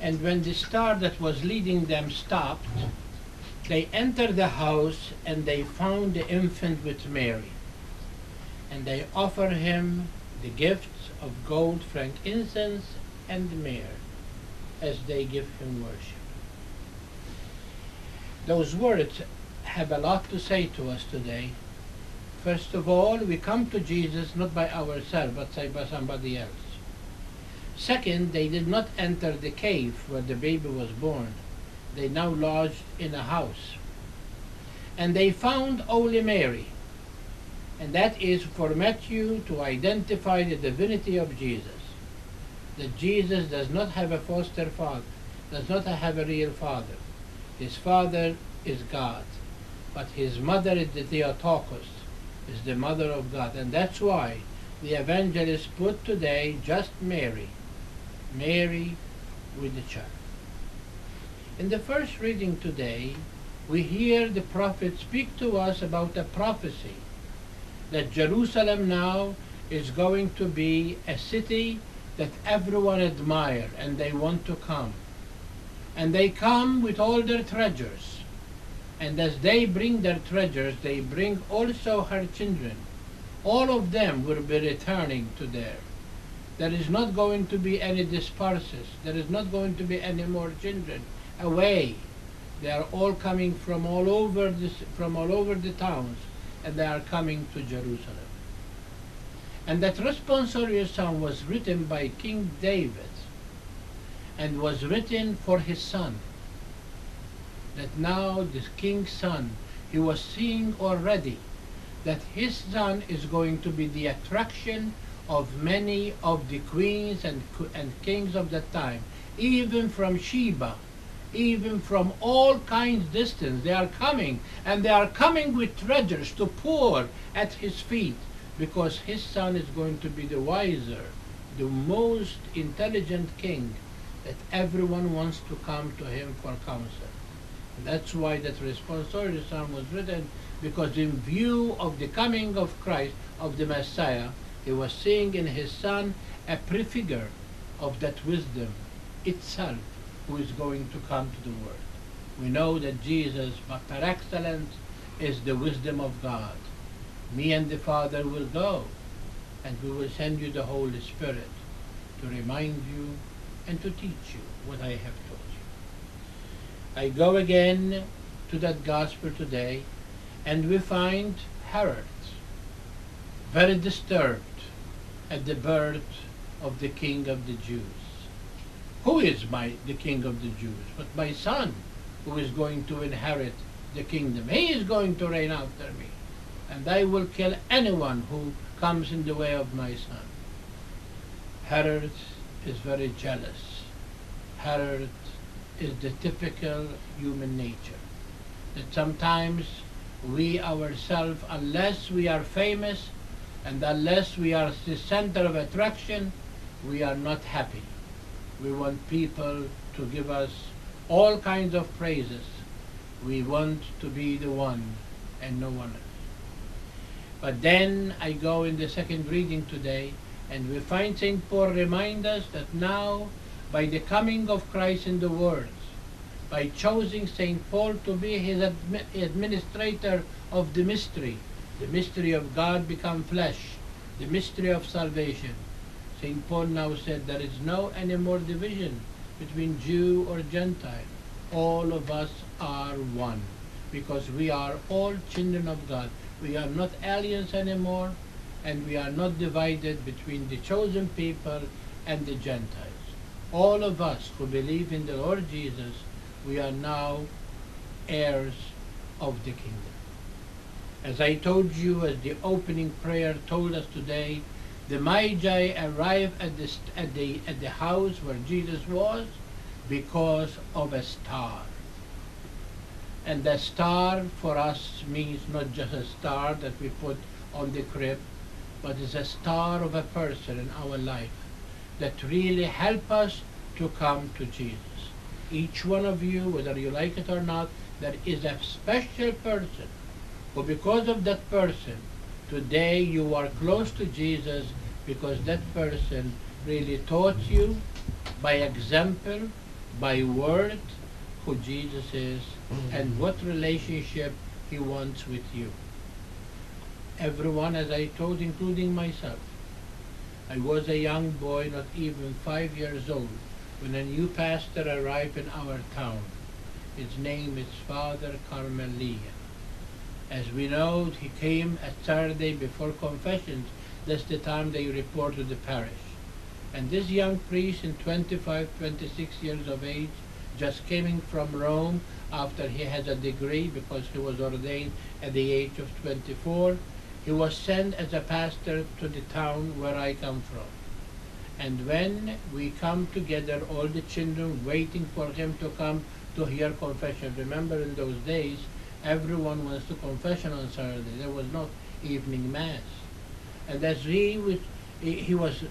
And when the star that was leading them stopped, they entered the house and they found the infant with Mary. And they offered him the gifts of gold, frankincense, and myrrh as they give him worship. Those words have a lot to say to us today. First of all, we come to Jesus not by ourselves, but by somebody else. Second, they did not enter the cave where the baby was born. They now lodged in a house. And they found only Mary. And that is for Matthew to identify the divinity of Jesus. That Jesus does not have a foster father, does not have a real father. His father is God, but his mother is the Theotokos, is the mother of God. And that's why the evangelists put today just Mary, Mary with the child. In the first reading today, we hear the prophet speak to us about a prophecy that Jerusalem now is going to be a city that everyone admire and they want to come. And they come with all their treasures. And as they bring their treasures, they bring also her children. All of them will be returning to there. There is not going to be any disperses. There is not going to be any more children away. They are all coming from all over the towns, and they are coming to Jerusalem. And that responsorial psalm was written by King David, and was written for his son. That now this king's son, he was seeing already that his son is going to be the attraction of many of the queens and kings of that time, even from Sheba, even from all kinds distance. They are coming, and they are coming with treasures to pour at his feet, because his son is going to be the wiser, the most intelligent king, that everyone wants to come to him for counsel. And that's why that responsorial psalm was written, because in view of the coming of Christ, of the Messiah, he was seeing in his son a prefigure of that wisdom itself, who is going to come to the world. We know that Jesus, par excellence, is the wisdom of God. Me and the Father will go, and we will send you the Holy Spirit to remind you and to teach you what I have taught you. I go again to that gospel today, and we find Herod very disturbed at the birth of the King of the Jews. Who is the King of the Jews? But my son, who is going to inherit the kingdom. He is going to reign after me, and I will kill anyone who comes in the way of my son. Herod is very jealous. Herod is the typical human nature. That sometimes we ourselves, unless we are famous and unless we are the center of attraction, we are not happy. We want people to give us all kinds of praises. We want to be the one and no one else. But then I go in the second reading today, and we find St. Paul remind us that now, by the coming of Christ in the world, by choosing St. Paul to be his administrator of the mystery of God become flesh, the mystery of salvation, St. Paul now said there is no any more division between Jew or Gentile. All of us are one, because we are all children of God. We are not aliens anymore, and we are not divided between the chosen people and the Gentiles. All of us who believe in the Lord Jesus, we are now heirs of the kingdom. As I told you, as the opening prayer told us today, the Magi arrived at the house where Jesus was because of a star. And the star for us means not just a star that we put on the crib, but it's a star of a person in our life that really help us to come to Jesus. Each one of you, whether you like it or not, there is a special person who, because of that person, today you are close to Jesus, because that person really taught you by example by word who Jesus is and what relationship he wants with you. Everyone, as I told, including myself. I was a young boy, not even 5 years old, when a new pastor arrived in our town. His name is Father Carmel. As we know, he came at Saturday before confessions. That's the time they report to the parish. And this young priest, in 25, 26 years of age, just came from Rome after he had a degree because he was ordained at the age of 24. He was sent as a pastor to the town where I come from. And when we come together, all the children waiting for him to come to hear confession. Remember, in those days, everyone went to confession on Saturday. There was no evening mass. And as he was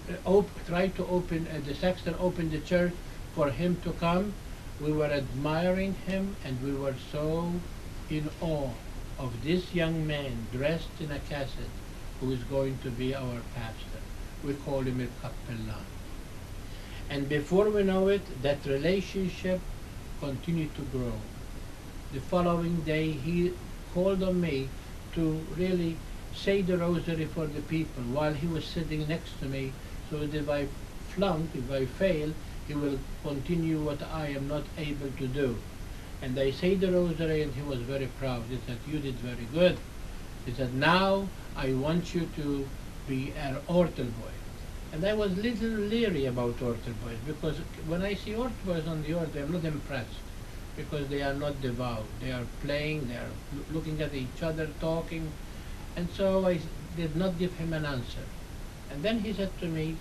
tried to open, the sexton opened the church for him to come, we were admiring him, and we were so in awe of this young man dressed in a cassock who is going to be our pastor. We call him a capellan. And before we know it, that relationship continued to grow. The following day, he called on me to really say the rosary for the people while he was sitting next to me, so that if I flunk, if I fail, he will continue what I am not able to do. And I say the rosary, and he was very proud. He said, "You did very good." He said, "Now I want you to be an altar boy." And I was a little leery about altar boys, because when I see altar boys on the altar, I'm not impressed, because they are not devout. They are playing, they are looking at each other, talking. And so I did not give him an answer. And then he said to me,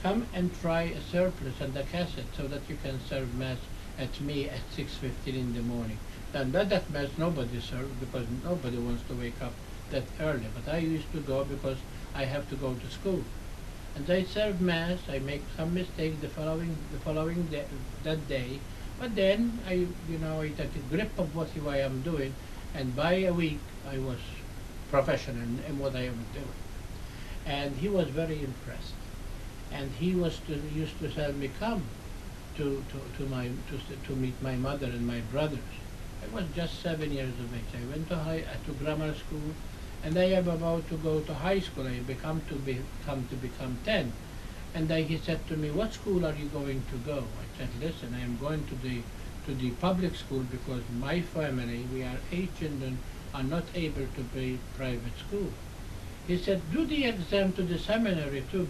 "Come and try a surplice and a cassette so that you can serve Mass at me at 6:15 in the morning." And that Mass nobody served, because nobody wants to wake up that early. But I used to go because I have to go to school. And I serve Mass. I make some mistake the following day, that day. But then I took a grip of what I am doing, and by a week I was professional in what I am doing. And he was very impressed. And he used to tell me, "Come to meet my mother and my brothers." I was just 7 years of age. I went to grammar school, and I am about to go to high school. I become 10. And he said to me, "What school are you going to go?" I said, "Listen, I am going to the public school because my family, we are 8 children, are not able to pay private school." He said, "Do the exam to the seminary too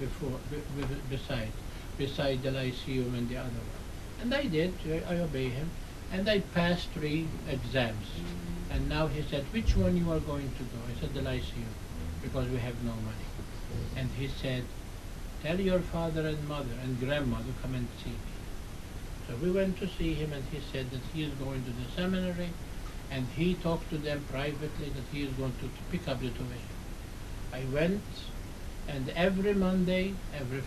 beside the Lyceum and the other one." And I did. I obey him. And I passed 3 exams. And now he said, "Which one you are going to go?" I said, "The Lyceum, because we have no money." And he said, "Tell your father and mother and grandmother come and see me." So we went to see him, and he said that he is going to the seminary, and he talked to them privately that he is going to pick up the tuition. I went, and every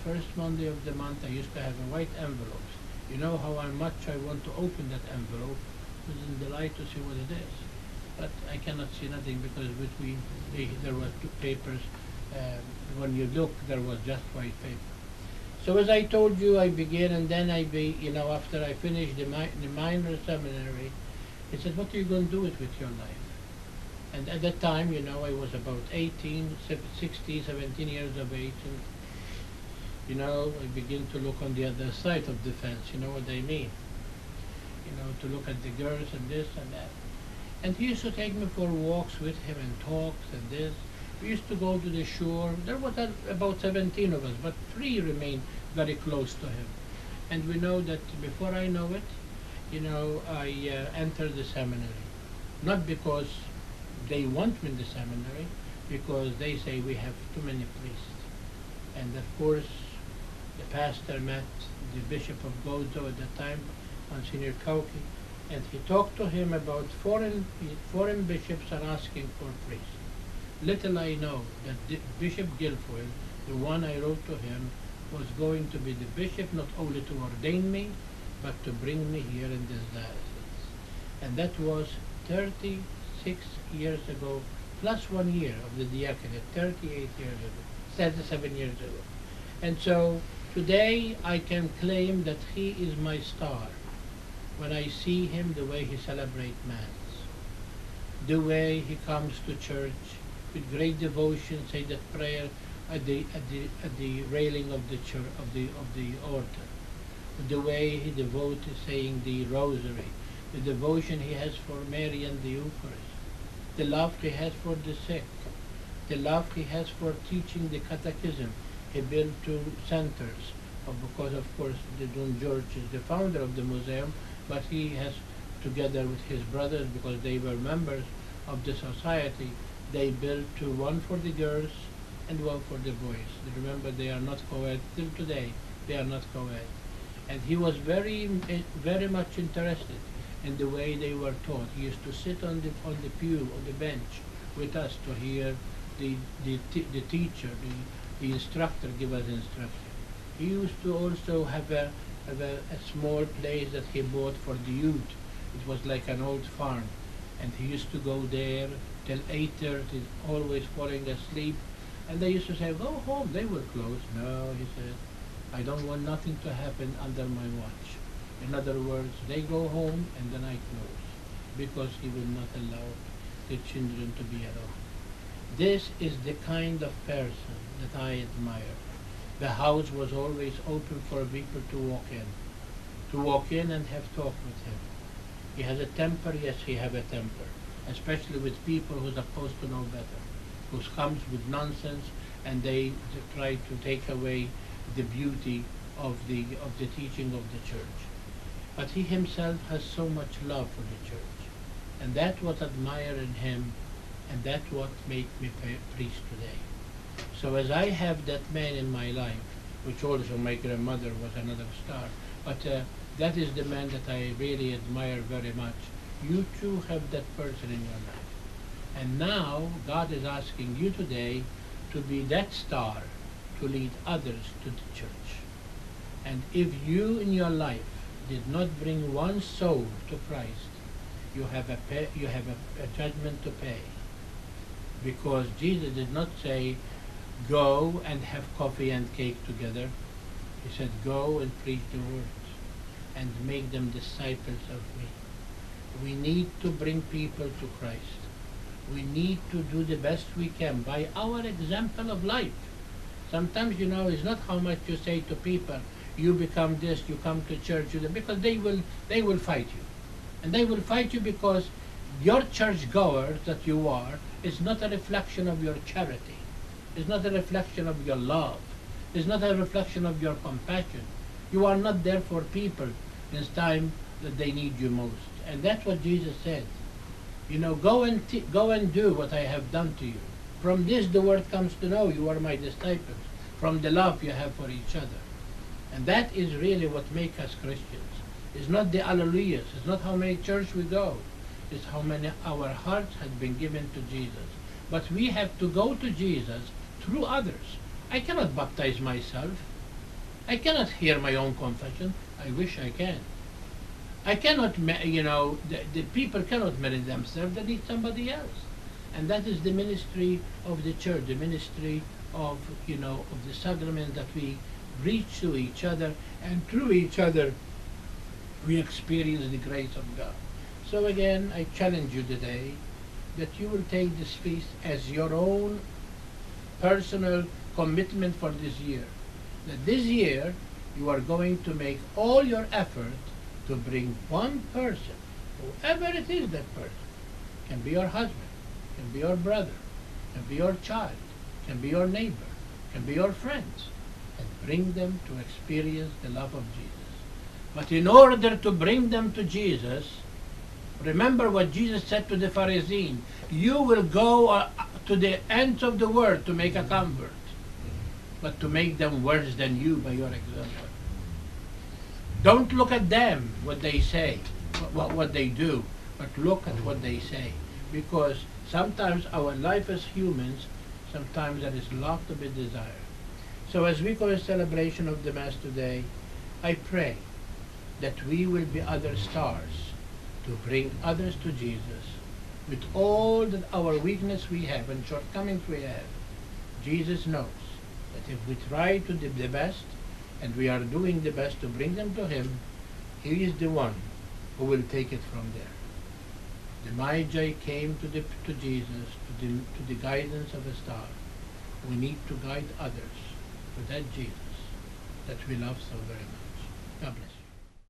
first Monday of the month, I used to have a white envelope. You know how much I want to open that envelope. I was in delight to see what it is. But I cannot see nothing, because between there were 2 papers. When you look, there was just white paper. So as I told you, I began, and then after I finished the minor seminary, he said, "What are you going to do with your life?" And at that time, I was about 18, 16, 17 years of age, and I begin to look on the other side of the fence. You know what I mean? To look at the girls and this and that. And he used to take me for walks with him and talks and this. We used to go to the shore. There was about 17 of us, but 3 remained very close to him. And we know that before I know it, I entered the seminary. Not because they want me in the seminary, because they say we have too many priests. And of course, the pastor met the Bishop of Gozo at the time, Monsignor Kauki, and he talked to him about foreign bishops are asking for priests. Little I know that Bishop Guilfoyle, the one I wrote to him, was going to be the bishop not only to ordain me, but to bring me here in this diocese. And that was 36 years ago, plus 1 year of the diaconate, 38 years ago, 37 years ago. And so today I can claim that he is my star. when I see him, the way he celebrates Mass, the way he comes to church with great devotion, say that prayer at the railing of the church, of the altar, the way he devotes saying the rosary, the devotion he has for Mary and the Eucharist, the love he has for the sick, the love he has for teaching the catechism. He built 2 centers, because of course the Don George is the founder of the museum, but he has, together with his brothers, because they were members of the society, they built 2, one for the girls and one for the boys. Remember, they are not co-ed till today. They are not co-ed. And he was very much interested in the way they were taught. He used to sit on the pew, on the bench, with us to hear the teacher, the instructor give us instruction. He used to also have a small place that he bought for the youth. It was like an old farm, and he used to go there till 8:30, always falling asleep. And they used to say, "Go home." They were close. No, he said, "I don't want nothing to happen under my watch." In other words, they go home and then I close, because he will not allow the children to be alone. This is the kind of person that I admire. The house was always open for people to walk in and have talk with him. He has a temper, yes, he have a temper, especially with people who are supposed to know better, who comes with nonsense, and they try to take away the beauty of the teaching of the church. But he himself has so much love for the church, and that's what I admire in him, and that's what makes me priest today. So as I have that man in my life, which also my grandmother was another star, but that is the man that I really admire very much. You too have that person in your life. And now God is asking you today to be that star to lead others to the church. And if you in your life did not bring one soul to Christ, you have a judgment to pay. Because Jesus did not say, "Go and have coffee and cake together." He said, "Go and preach the words and make them disciples of me." We need to bring people to Christ. We need to do the best we can by our example of life. Sometimes, it's not how much you say to people, "You become this, you come to church," because they will fight you. And they will fight you because your churchgoer that you are is not a reflection of your charity. It's not a reflection of your love. It's not a reflection of your compassion. You are not there for people in time that they need you most. And that's what Jesus said. Go and do what I have done to you. From this the world comes to know you are my disciples, from the love you have for each other. And that is really what makes us Christians. It's not the alleluias, it's not how many church we go, it's how many our hearts have been given to Jesus. But we have to go to Jesus through others. I cannot baptize myself. I cannot hear my own confession. I wish I can. I cannot, the people cannot marry themselves. They need somebody else. And that is the ministry of the church, the ministry of the sacrament, that we reach to each other, and through each other we experience the grace of God. So again, I challenge you today that you will take this feast as your own personal commitment for this year. That this year you are going to make all your effort to bring one person, whoever it is that person, can be your husband, can be your brother, can be your child, can be your neighbor, can be your friends, and bring them to experience the love of Jesus. But in order to bring them to Jesus, remember what Jesus said to the Pharisees, you will go to the ends of the world to make a convert, but to make them worse than you by your example. Don't look at them, what they say, what they do, but look at what they say. Because sometimes our life as humans, sometimes there is a lot to be desired. So as we go in celebration of the Mass today, I pray that we will be other stars to bring others to Jesus with all that our weakness we have and shortcomings we have. Jesus knows that if we try to do the best, and we are doing the best to bring them to Him, He is the one who will take it from there. The Magi came to Jesus, to the guidance of a star. We need to guide others to that Jesus that we love so very much. God bless you.